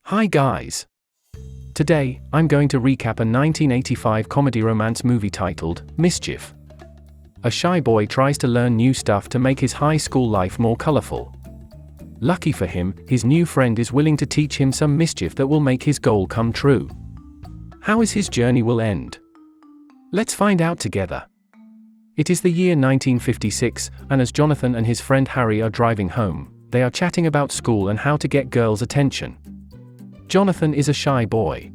Hi guys! Today, I'm going to recap a 1985 comedy romance movie titled Mischief. A shy boy tries to learn new stuff to make his high school life more colorful. Lucky for him, his new friend is willing to teach him some mischief that will make his goal come true. How is his journey will end? Let's find out together. It is the year 1956, and as Jonathan and his friend Harry are driving home, they are chatting about school and how to get girls' attention. Jonathan is a shy boy.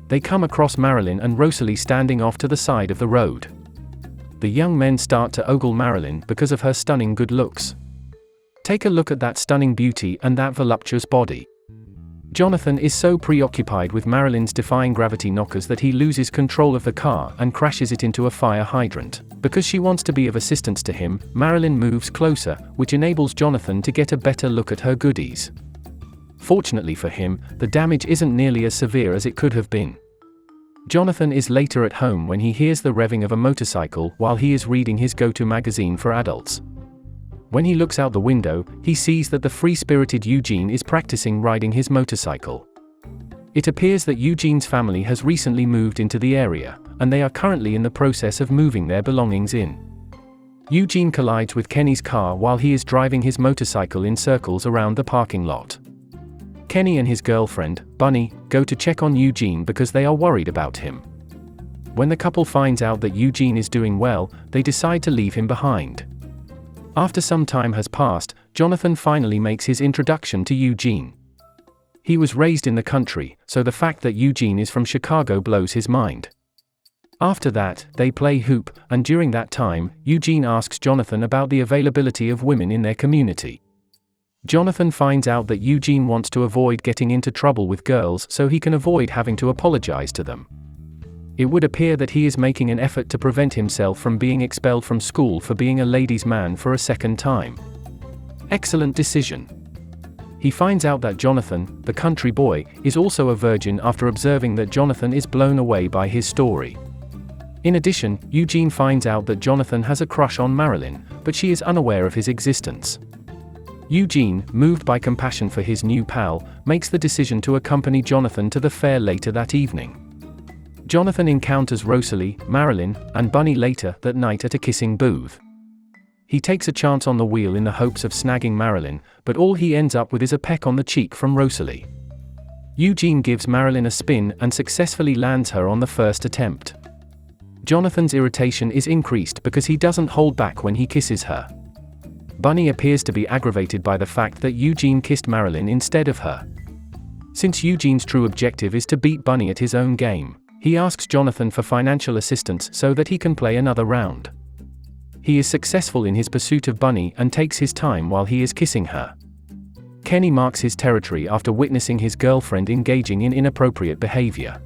They come across Marilyn and Rosalie standing off to the side of the road. The young men start to ogle Marilyn because of her stunning good looks. Take a look at that stunning beauty and that voluptuous body. Jonathan is so preoccupied with Marilyn's defying gravity knockers that he loses control of the car and crashes it into a fire hydrant. Because she wants to be of assistance to him, Marilyn moves closer, which enables Jonathan to get a better look at her goodies. Fortunately for him, the damage isn't nearly as severe as it could have been. Jonathan is later at home when he hears the revving of a motorcycle while he is reading his go-to magazine for adults. When he looks out the window, he sees that the free-spirited Eugene is practicing riding his motorcycle. It appears that Eugene's family has recently moved into the area, and they are currently in the process of moving their belongings in. Eugene collides with Kenny's car while he is driving his motorcycle in circles around the parking lot. Kenny and his girlfriend, Bunny, go to check on Eugene because they are worried about him. When the couple finds out that Eugene is doing well, they decide to leave him behind. After some time has passed, Jonathan finally makes his introduction to Eugene. He was raised in the country, so the fact that Eugene is from Chicago blows his mind. After that, they play hoop, and during that time, Eugene asks Jonathan about the availability of women in their community. Jonathan finds out that Eugene wants to avoid getting into trouble with girls so he can avoid having to apologize to them. It would appear that he is making an effort to prevent himself from being expelled from school for being a ladies' man for a second time. Excellent decision. He finds out that Jonathan, the country boy, is also a virgin after observing that Jonathan is blown away by his story. In addition, Eugene finds out that Jonathan has a crush on Marilyn, but she is unaware of his existence. Eugene, moved by compassion for his new pal, makes the decision to accompany Jonathan to the fair later that evening. Jonathan encounters Rosalie, Marilyn, and Bunny later that night at a kissing booth. He takes a chance on the wheel in the hopes of snagging Marilyn, but all he ends up with is a peck on the cheek from Rosalie. Eugene gives Marilyn a spin and successfully lands her on the first attempt. Jonathan's irritation is increased because he doesn't hold back when he kisses her. Bunny appears to be aggravated by the fact that Eugene kissed Marilyn instead of her. Since Eugene's true objective is to beat Bunny at his own game, he asks Jonathan for financial assistance so that he can play another round. He is successful in his pursuit of Bunny and takes his time while he is kissing her. Kenny marks his territory after witnessing his girlfriend engaging in inappropriate behavior.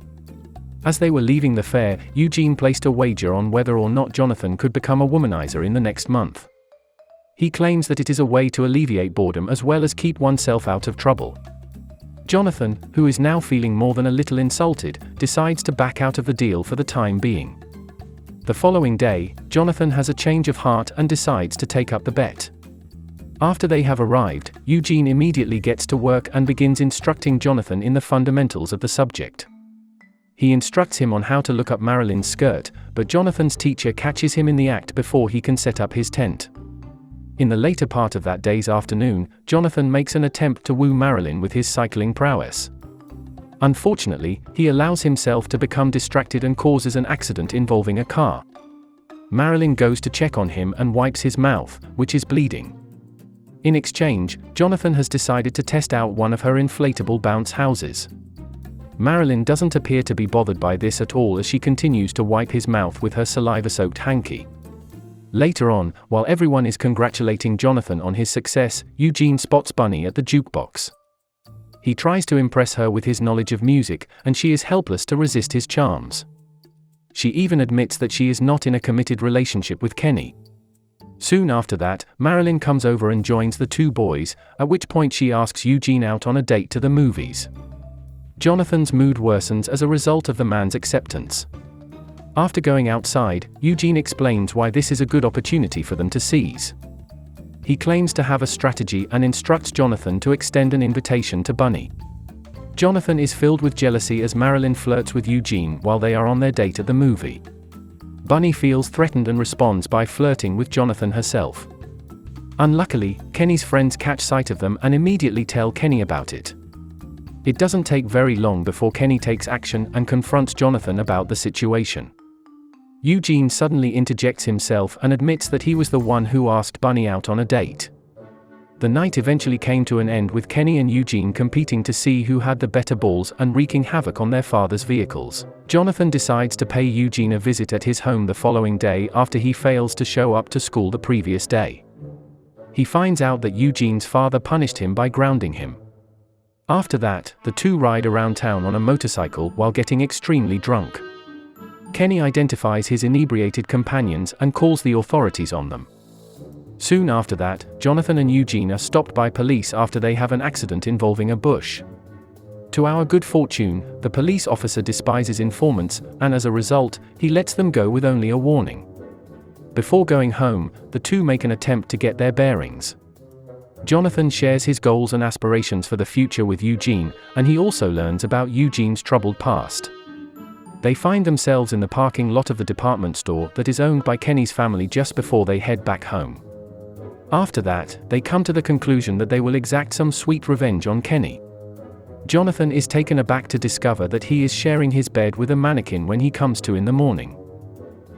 As they were leaving the fair, Eugene placed a wager on whether or not Jonathan could become a womanizer in the next month. He claims that it is a way to alleviate boredom as well as keep oneself out of trouble. Jonathan, who is now feeling more than a little insulted, decides to back out of the deal for the time being. The following day, Jonathan has a change of heart and decides to take up the bet. After they have arrived, Eugene immediately gets to work and begins instructing Jonathan in the fundamentals of the subject. He instructs him on how to look up Marilyn's skirt, but Jonathan's teacher catches him in the act before he can set up his tent. In the later part of that day's afternoon, Jonathan makes an attempt to woo Marilyn with his cycling prowess. Unfortunately, he allows himself to become distracted and causes an accident involving a car. Marilyn goes to check on him and wipes his mouth, which is bleeding. In exchange, Jonathan has decided to test out one of her inflatable bounce houses. Marilyn doesn't appear to be bothered by this at all as she continues to wipe his mouth with her saliva-soaked hanky. Later on, while everyone is congratulating Jonathan on his success, Eugene spots Bunny at the jukebox. He tries to impress her with his knowledge of music, and she is helpless to resist his charms. She even admits that she is not in a committed relationship with Kenny. Soon after that, Marilyn comes over and joins the two boys, at which point she asks Eugene out on a date to the movies. Jonathan's mood worsens as a result of the man's acceptance. After going outside, Eugene explains why this is a good opportunity for them to seize. He claims to have a strategy and instructs Jonathan to extend an invitation to Bunny. Jonathan is filled with jealousy as Marilyn flirts with Eugene while they are on their date at the movie. Bunny feels threatened and responds by flirting with Jonathan herself. Unluckily, Kenny's friends catch sight of them and immediately tell Kenny about it. It doesn't take very long before Kenny takes action and confronts Jonathan about the situation. Eugene suddenly interjects himself and admits that he was the one who asked Bunny out on a date. The night eventually came to an end with Kenny and Eugene competing to see who had the better balls and wreaking havoc on their father's vehicles. Jonathan decides to pay Eugene a visit at his home the following day after he fails to show up to school the previous day. He finds out that Eugene's father punished him by grounding him. After that, the two ride around town on a motorcycle while getting extremely drunk. Kenny identifies his inebriated companions and calls the authorities on them. Soon after that, Jonathan and Eugene are stopped by police after they have an accident involving a bush. To our good fortune, the police officer despises informants, and as a result, he lets them go with only a warning. Before going home, the two make an attempt to get their bearings. Jonathan shares his goals and aspirations for the future with Eugene, and he also learns about Eugene's troubled past. They find themselves in the parking lot of the department store that is owned by Kenny's family just before they head back home. After that, they come to the conclusion that they will exact some sweet revenge on Kenny. Jonathan is taken aback to discover that he is sharing his bed with a mannequin when he comes to in the morning.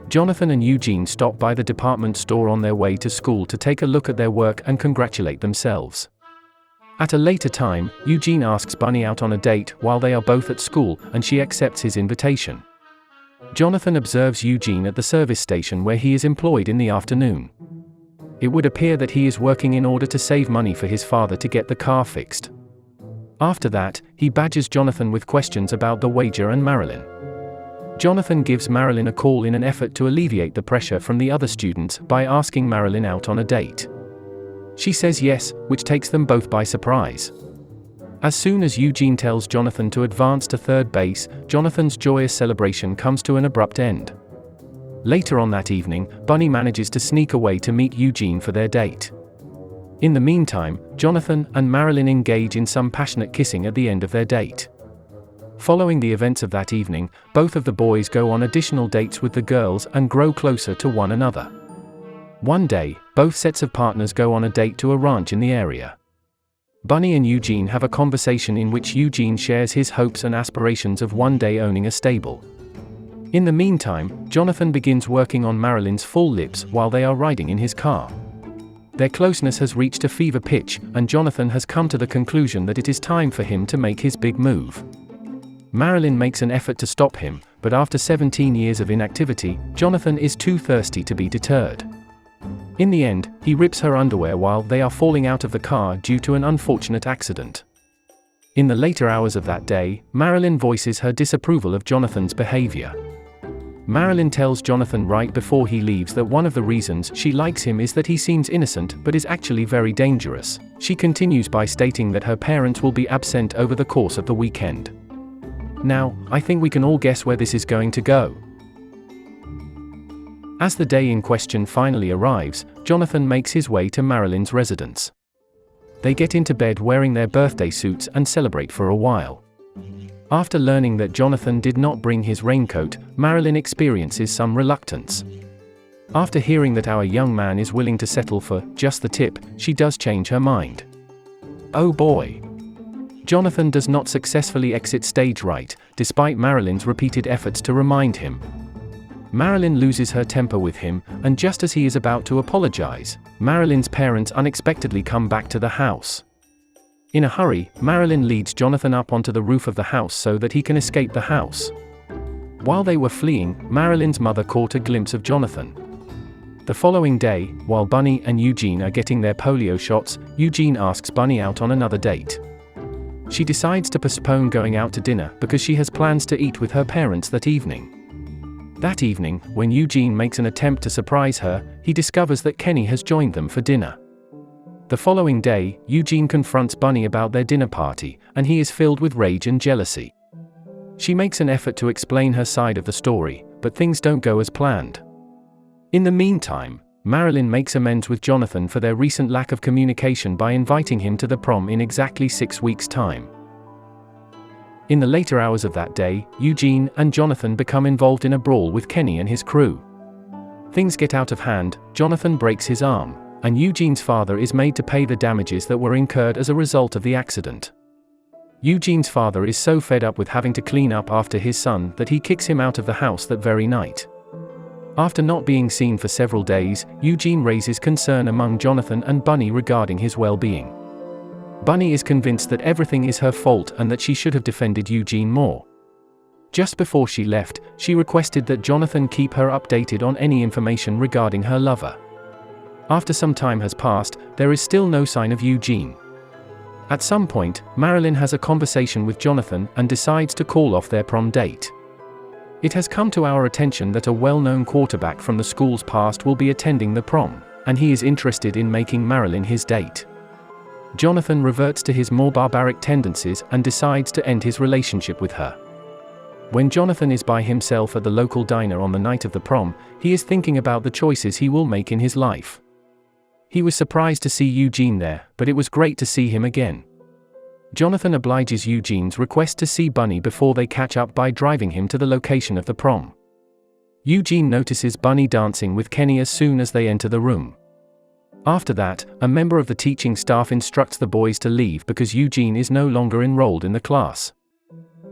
Jonathan and Eugene stop by the department store on their way to school to take a look at their work and congratulate themselves. At a later time, Eugene asks Bunny out on a date while they are both at school, and she accepts his invitation. Jonathan observes Eugene at the service station where he is employed in the afternoon. It would appear that he is working in order to save money for his father to get the car fixed. After that, he badgers Jonathan with questions about the wager and Marilyn. Jonathan gives Marilyn a call in an effort to alleviate the pressure from the other students by asking Marilyn out on a date. She says yes, which takes them both by surprise. As soon as Eugene tells Jonathan to advance to third base, Jonathan's joyous celebration comes to an abrupt end. Later on that evening, Bunny manages to sneak away to meet Eugene for their date. In the meantime, Jonathan and Marilyn engage in some passionate kissing at the end of their date. Following the events of that evening, both of the boys go on additional dates with the girls and grow closer to one another. One day, both sets of partners go on a date to a ranch in the area. Bunny and Eugene have a conversation in which Eugene shares his hopes and aspirations of one day owning a stable. In the meantime, Jonathan begins working on Marilyn's full lips while they are riding in his car. Their closeness has reached a fever pitch, and Jonathan has come to the conclusion that it is time for him to make his big move. Marilyn makes an effort to stop him, but after 17 years of inactivity, Jonathan is too thirsty to be deterred. In the end, he rips her underwear while they are falling out of the car due to an unfortunate accident. In the later hours of that day, Marilyn voices her disapproval of Jonathan's behavior. Marilyn tells Jonathan right before he leaves that one of the reasons she likes him is that he seems innocent but is actually very dangerous. She continues by stating that her parents will be absent over the course of the weekend. Now, I think we can all guess where this is going to go. As the day in question finally arrives, Jonathan makes his way to Marilyn's residence. They get into bed wearing their birthday suits and celebrate for a while. After learning that Jonathan did not bring his raincoat, Marilyn experiences some reluctance. After hearing that our young man is willing to settle for just the tip, she does change her mind. Oh boy! Jonathan does not successfully exit stage right, despite Marilyn's repeated efforts to remind him. Marilyn loses her temper with him, and just as he is about to apologize, Marilyn's parents unexpectedly come back to the house. In a hurry, Marilyn leads Jonathan up onto the roof of the house so that he can escape the house. While they were fleeing, Marilyn's mother caught a glimpse of Jonathan. The following day, while Bunny and Eugene are getting their polio shots, Eugene asks Bunny out on another date. She decides to postpone going out to dinner because she has plans to eat with her parents that evening. That evening, when Eugene makes an attempt to surprise her, he discovers that Kenny has joined them for dinner. The following day, Eugene confronts Bunny about their dinner party, and he is filled with rage and jealousy. She makes an effort to explain her side of the story, but things don't go as planned. In the meantime, Marilyn makes amends with Jonathan for their recent lack of communication by inviting him to the prom in exactly 6 weeks' time. In the later hours of that day, Eugene and Jonathan become involved in a brawl with Kenny and his crew. Things get out of hand, Jonathan breaks his arm, and Eugene's father is made to pay the damages that were incurred as a result of the accident. Eugene's father is so fed up with having to clean up after his son that he kicks him out of the house that very night. After not being seen for several days, Eugene raises concern among Jonathan and Bunny regarding his well-being. Bunny is convinced that everything is her fault and that she should have defended Eugene more. Just before she left, she requested that Jonathan keep her updated on any information regarding her lover. After some time has passed, there is still no sign of Eugene. At some point, Marilyn has a conversation with Jonathan and decides to call off their prom date. It has come to our attention that a well-known quarterback from the school's past will be attending the prom, and he is interested in making Marilyn his date. Jonathan reverts to his more barbaric tendencies and decides to end his relationship with her. When Jonathan is by himself at the local diner on the night of the prom, he is thinking about the choices he will make in his life. He was surprised to see Eugene there, but it was great to see him again. Jonathan obliges Eugene's request to see Bunny before they catch up by driving him to the location of the prom. Eugene notices Bunny dancing with Kenny as soon as they enter the room. After that, a member of the teaching staff instructs the boys to leave because Eugene is no longer enrolled in the class.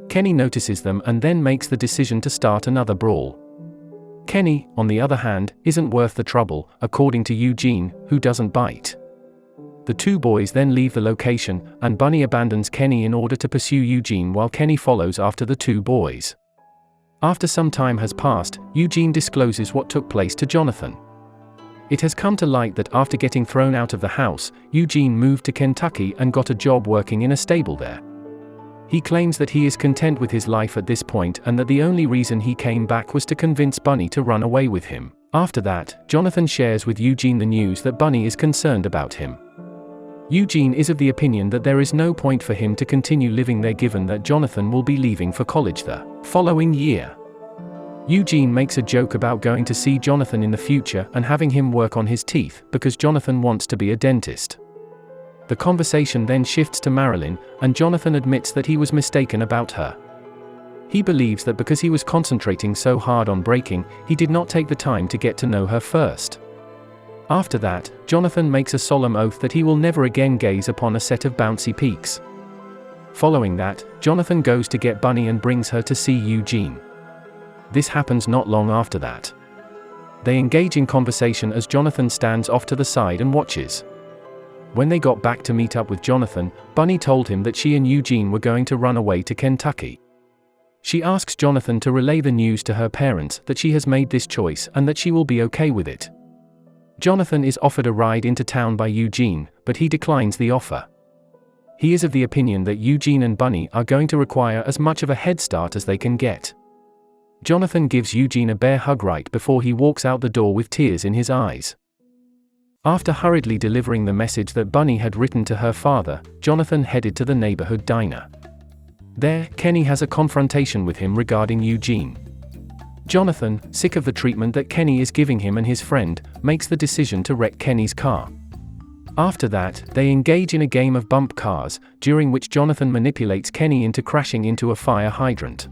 Kenny notices them and then makes the decision to start another brawl. Kenny, on the other hand, isn't worth the trouble, according to Eugene, who doesn't bite. The two boys then leave the location, and Bunny abandons Kenny in order to pursue Eugene while Kenny follows after the two boys. After some time has passed, Eugene discloses what took place to Jonathan. It has come to light that after getting thrown out of the house, Eugene moved to Kentucky and got a job working in a stable there. He claims that he is content with his life at this point and that the only reason he came back was to convince Bunny to run away with him. After that, Jonathan shares with Eugene the news that Bunny is concerned about him. Eugene is of the opinion that there is no point for him to continue living there given that Jonathan will be leaving for college the following year. Eugene makes a joke about going to see Jonathan in the future and having him work on his teeth because Jonathan wants to be a dentist. The conversation then shifts to Marilyn, and Jonathan admits that he was mistaken about her. He believes that because he was concentrating so hard on breaking, he did not take the time to get to know her first. After that, Jonathan makes a solemn oath that he will never again gaze upon a set of bouncy peaks. Following that, Jonathan goes to get Bunny and brings her to see Eugene. This happens not long after that. They engage in conversation as Jonathan stands off to the side and watches. When they got back to meet up with Jonathan, Bunny told him that she and Eugene were going to run away to Kentucky. She asks Jonathan to relay the news to her parents that she has made this choice and that she will be okay with it. Jonathan is offered a ride into town by Eugene, but he declines the offer. He is of the opinion that Eugene and Bunny are going to require as much of a head start as they can get. Jonathan gives Eugene a bear hug right before he walks out the door with tears in his eyes. After hurriedly delivering the message that Bunny had written to her father, Jonathan headed to the neighborhood diner. There, Kenny has a confrontation with him regarding Eugene. Jonathan, sick of the treatment that Kenny is giving him and his friend, makes the decision to wreck Kenny's car. After that, they engage in a game of bump cars, during which Jonathan manipulates Kenny into crashing into a fire hydrant.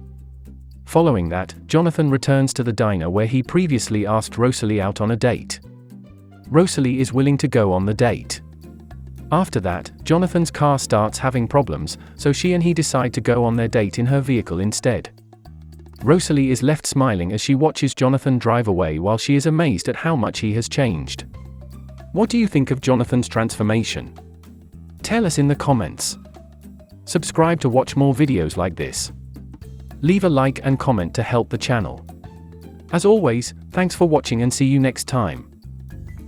Following that, Jonathan returns to the diner where he previously asked Rosalie out on a date. Rosalie is willing to go on the date. After that, Jonathan's car starts having problems, so she and he decide to go on their date in her vehicle instead. Rosalie is left smiling as she watches Jonathan drive away while she is amazed at how much he has changed. What do you think of Jonathan's transformation? Tell us in the comments. Subscribe to watch more videos like this. Leave a like and comment to help the channel. As always, thanks for watching and see you next time.